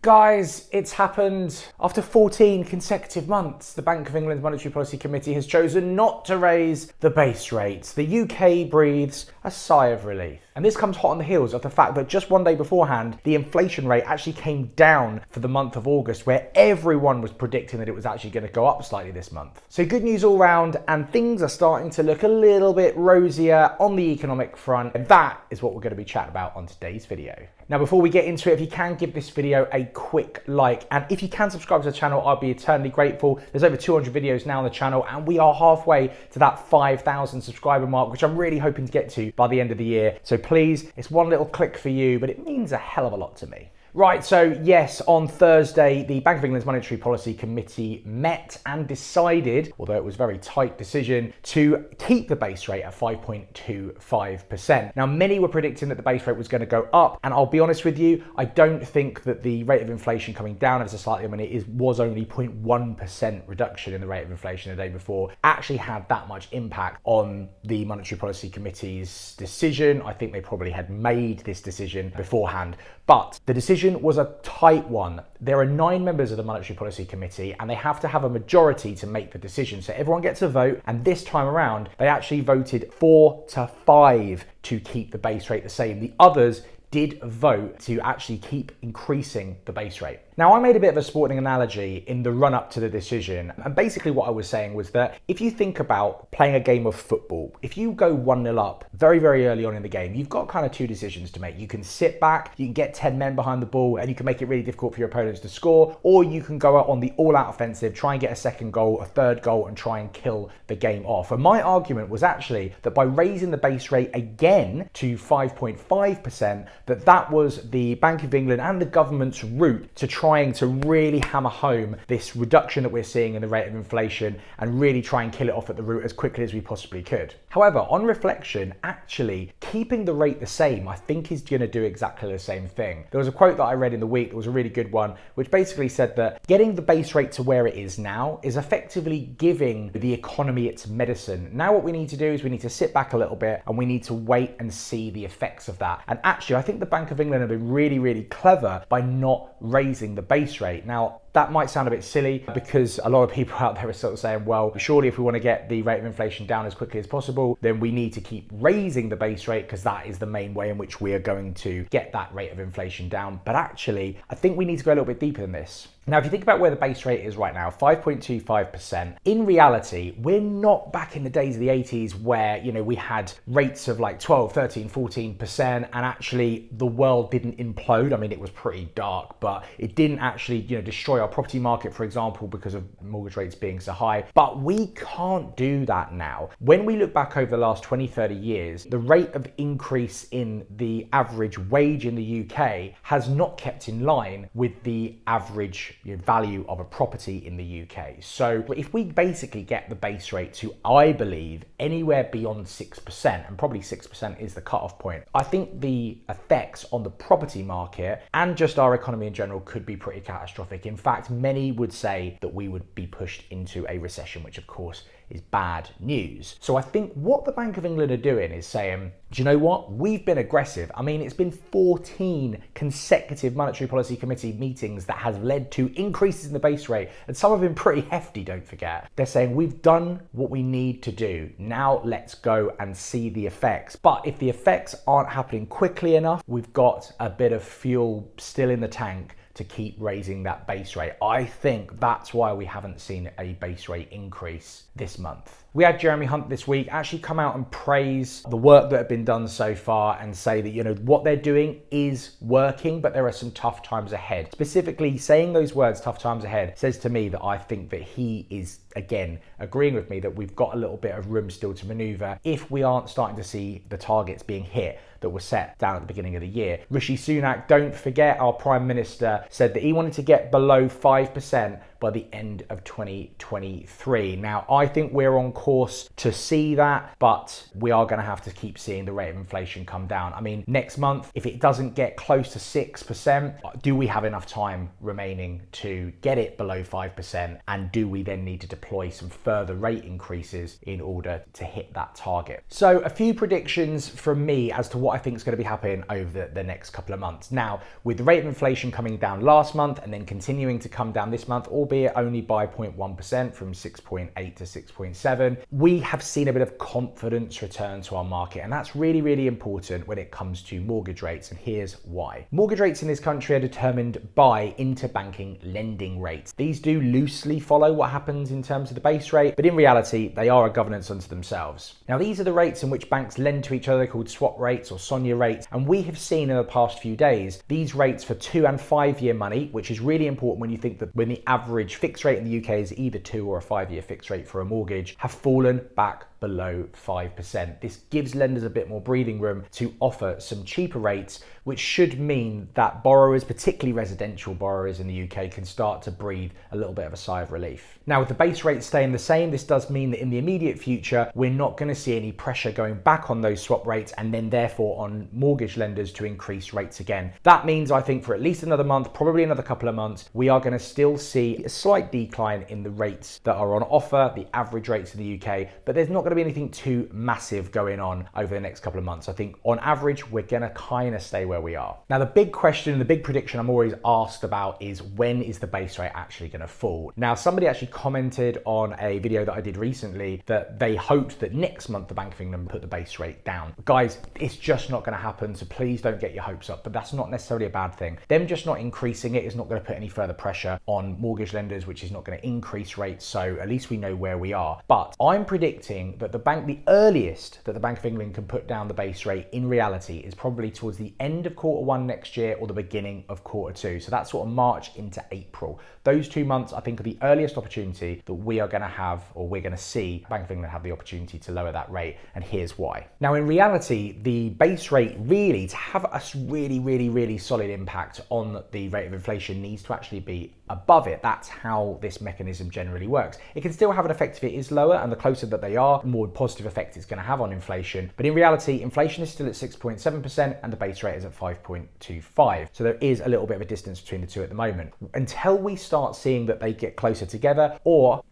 Guys, it's happened. After 14 consecutive months, the Bank of England's Monetary Policy Committee has chosen not to raise the base rates. The UK breathes a sigh of relief. And this comes hot on the heels of the fact that just one day beforehand, the inflation rate actually came down for the month of August, where everyone was predicting that it was actually going to go up slightly this month. So good news all round, and things are starting to look a little bit rosier on the economic front. And that is what we're going to be chatting about on today's video. Now, before we get into it, if you can give this video a quick like, and if you can subscribe to the channel, I'd be eternally grateful. There's over 200 videos now on the channel, and we are halfway to that 5,000 subscriber mark, which I'm really hoping to get to by the end of the year. So please, it's one little click for you, but it means a hell of a lot to me. Right, so yes, on Thursday, the Bank of England's Monetary Policy Committee met and decided, although it was a very tight decision, to keep the base rate at 5.25%. Now, many were predicting that the base rate was going to go up, and I'll be honest with you, I don't think that the rate of inflation coming down ever so slightly, was only 0.1% reduction in the rate of inflation the day before, actually had that much impact on the Monetary Policy Committee's decision. I think they probably had made this decision beforehand, but the decision was a tight one. There are 9 members of the Monetary Policy Committee, and they have to have a majority to make the decision. So everyone gets a vote, and this time around, they actually voted 4-5 to keep the base rate the same. The others did vote to actually keep increasing the base rate. Now, I made a bit of a sporting analogy in the run-up to the decision, and basically what I was saying was that if you think about playing a game of football, if you go 1-0 up very, very early on in the game, you've got kind of 2 decisions to make. You can sit back, you can get 10 men behind the ball, and you can make it really difficult for your opponents to score, or you can go out on the all-out offensive, try and get a second goal, a third goal, and try and kill the game off. And my argument was actually that by raising the base rate again to 5.5%, that was the Bank of England and the government's route to trying to really hammer home this reduction that we're seeing in the rate of inflation and really try and kill it off at the root as quickly as we possibly could. However, on reflection, actually keeping the rate the same, I think is going to do exactly the same thing. There was a quote that I read in the week that was a really good one, which basically said that getting the base rate to where it is now is effectively giving the economy its medicine. Now what we need to do is we need to sit back a little bit and we need to wait and see the effects of that. And actually, I think the Bank of England have been really, really clever by not raising the base rate. Now, that might sound a bit silly because a lot of people out there are sort of saying, well, surely if we want to get the rate of inflation down as quickly as possible, then we need to keep raising the base rate because that is the main way in which we are going to get that rate of inflation down. But actually, I think we need to go a little bit deeper than this. Now, if you think about where the base rate is right now, 5.25%, in reality, we're not back in the days of the 80s where, we had rates of like 12, 13, 14%, and actually the world didn't implode. It was pretty dark, but it didn't actually, destroy our property market, for example, because of mortgage rates being so high. But we can't do that now. When we look back over the last 20, 30 years, the rate of increase in the average wage in the UK has not kept in line with the average value of a property in the UK. So if we basically get the base rate to, I believe, anywhere beyond 6%, and probably 6% is the cutoff point, I think the effects on the property market and just our economy in general could be pretty catastrophic. In fact, many would say that we would be pushed into a recession, which of course is bad news. So I think what the Bank of England are doing is saying, do you know what? We've been aggressive. It's been 14 consecutive Monetary Policy Committee meetings that has led to increases in the base rate, and some have been pretty hefty, don't forget. They're saying we've done what we need to do. Now let's go and see the effects. But if the effects aren't happening quickly enough, we've got a bit of fuel still in the tank to keep raising that base rate. I think that's why we haven't seen a base rate increase this month. We had Jeremy Hunt this week actually come out and praise the work that had been done so far and say that, what they're doing is working, but there are some tough times ahead. Specifically saying those words, tough times ahead, says to me that I think that he is, again, agreeing with me that we've got a little bit of room still to maneuver if we aren't starting to see the targets being hit that were set down at the beginning of the year. Rishi Sunak, don't forget, our Prime Minister, said that he wanted to get below 5% by the end of 2023. Now, I think we're on course to see that, but we are going to have to keep seeing the rate of inflation come down. I mean, next month, if it doesn't get close to 6%, do we have enough time remaining to get it below 5%? And do we then need to deploy some further rate increases in order to hit that target? So a few predictions from me as to what I think is going to be happening over the next couple of months. Now, with the rate of inflation coming down last month and then continuing to come down this month, albeit only by 0.1% from 6.8 to 6.7, we have seen a bit of confidence return to our market. And that's really, really important when it comes to mortgage rates. And here's why. Mortgage rates in this country are determined by interbanking lending rates. These do loosely follow what happens in terms of the base rate, but in reality, they are a governance unto themselves. Now, these are the rates in which banks lend to each other, called swap rates or SONIA rates. And we have seen in the past few days, these rates for 2 and 5 year money, which is really important when you think that when the average fixed rate in the UK is either 2 or a 5 year fixed rate for a mortgage, have fallen back below 5%. This gives lenders a bit more breathing room to offer some cheaper rates, which should mean that borrowers, particularly residential borrowers in the UK, can start to breathe a little bit of a sigh of relief. Now, with the base rate staying the same, this does mean that in the immediate future, we're not going to see any pressure going back on those swap rates and then therefore on mortgage lenders to increase rates again. That means, I think, for at least another month, probably another couple of months, we are going to still see a slight decline in the rates that are on offer, the average rates in the UK, but there's not going to be anything too massive going on over the next couple of months. I think on average, we're going to kind of stay where we are. Now, the big question, the big prediction I'm always asked about is, when is the base rate actually going to fall? Now, somebody actually commented on a video that I did recently that they hoped that next month the Bank of England would put the base rate down. Guys, it's just not going to happen, so please don't get your hopes up, but that's not necessarily a bad thing. Them just not increasing it is not going to put any further pressure on mortgage lenders, which is not going to increase rates, so at least we know where we are. But I'm predicting that the earliest that the Bank of England can put down the base rate in reality is probably towards the end of Q1 next year or the beginning of Q2. So that's sort of March into April. Those 2 months, I think, are the earliest opportunity that we are going to have, or we're going to see Bank of England have the opportunity to lower that rate. And here's why. Now, in reality, the base rate really, to have a really solid impact on the rate of inflation, needs to actually be above it. That's how this mechanism generally works. It can still have an effect if it is lower, and the closer that they are, the more positive effect it's going to have on inflation. But in reality, inflation is still at 6.7% and the base rate is at 5.25. So there is a little bit of a distance between the two at the moment. Until we start seeing that they get closer together, or,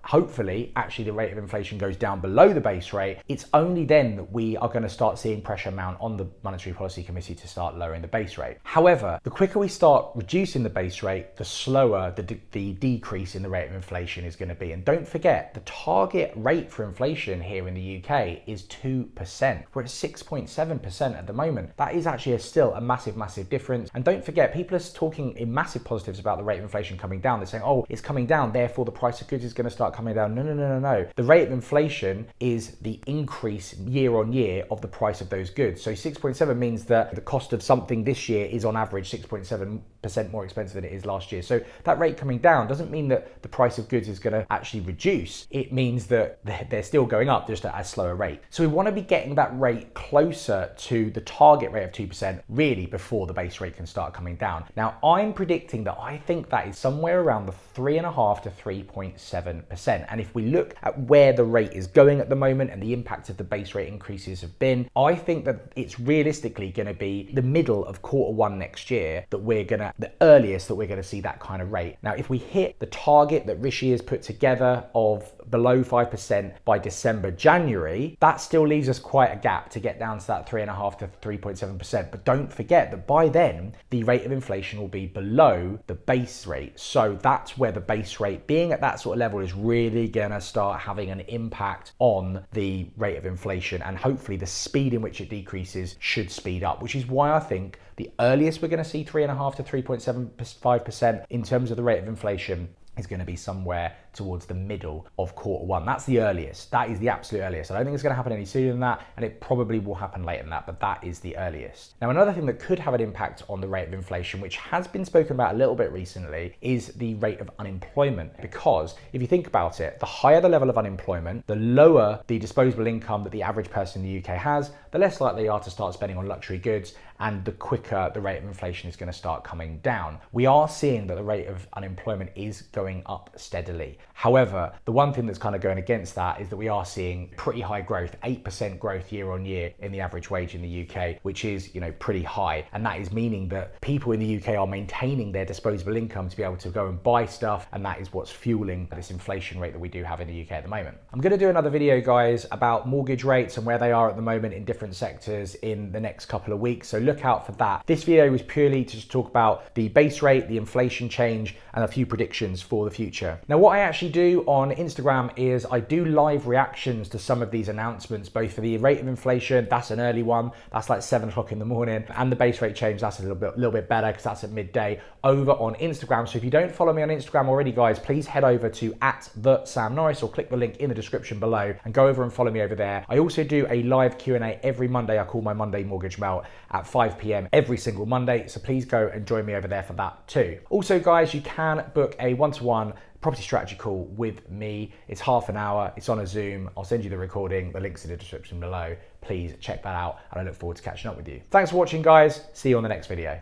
hopefully actually the rate of inflation goes down below the base rate, it's only then that we are going to start seeing pressure mount on the Monetary Policy Committee to start lowering the base rate. However, the quicker we start reducing the base rate, the slower the decrease in the rate of inflation is going to be. And don't forget, the target rate for inflation here in the UK is 2%. We're at 6.7% at the moment. That is actually still a massive difference. And don't forget, people are talking in massive positives about the rate of inflation coming down. They're saying, oh, it's coming down, therefore the price of goods is going to start coming down. No. The rate of inflation is the increase year on year of the price of those goods. So 6.7 means that the cost of something this year is on average 6.7% more expensive than it is last year. So that rate coming down doesn't mean that the price of goods is going to actually reduce. It means that they're still going up, just at a slower rate. So we want to be getting that rate closer to the target rate of 2% really before the base rate can start coming down. Now, I'm predicting that I think that is somewhere around the 3.5 to 3.7%. And if we look at where the rate is going at the moment and the impact of the base rate increases have been, I think that it's realistically going to be the middle of Q1 next year that the earliest that we're going to see that kind of rate. Now, if we hit the target that Rishi has put together of below 5% by December, January, that still leaves us quite a gap to get down to that 3.5 to 3.7%. But don't forget that by then, the rate of inflation will be below the base rate. So that's where the base rate being at that sort of level is really gonna start having an impact on the rate of inflation. And hopefully the speed in which it decreases should speed up, which is why I think the earliest we're gonna see 3.5 to 3.75% in terms of the rate of inflation is going to be somewhere towards the middle of Q1. That's the earliest. That is the absolute earliest. I don't think it's going to happen any sooner than that, and it probably will happen later than that, but that is the earliest. Now, another thing that could have an impact on the rate of inflation, which has been spoken about a little bit recently, is the rate of unemployment. Because if you think about it, the higher the level of unemployment, the lower the disposable income that the average person in the UK has, the less likely they are to start spending on luxury goods, and the quicker the rate of inflation is going to start coming down. We are seeing that the rate of unemployment is going up steadily. However, the one thing that's kind of going against that is that we are seeing pretty high growth, 8% growth year on year in the average wage in the UK, which is, pretty high. And that is meaning that people in the UK are maintaining their disposable income to be able to go and buy stuff. And that is what's fueling this inflation rate that we do have in the UK at the moment. I'm going to do another video, guys, about mortgage rates and where they are at the moment in different sectors in the next couple of weeks. So look out for that. This video was purely to just talk about the base rate, the inflation change, and a few predictions for the future. Now, what I actually do on Instagram is I do live reactions to some of these announcements, both for the rate of inflation, that's an early one, that's like 7 o'clock in the morning, and the base rate change, that's a little bit better because that's at midday, over on Instagram. So if you don't follow me on Instagram already, guys, please head over to @TheSamNorris or click the link in the description below and go over and follow me over there. I also do a live Q&A every Monday. I call my Monday Mortgage Melt at 5 p.m. every single Monday. So please go and join me over there for that too. Also, guys, you can book a one-to-one property strategy call with me. It's half an hour. It's on a Zoom. I'll send you the recording. The link's in the description below. Please check that out, and I look forward to catching up with you. Thanks for watching, guys. See you on the next video.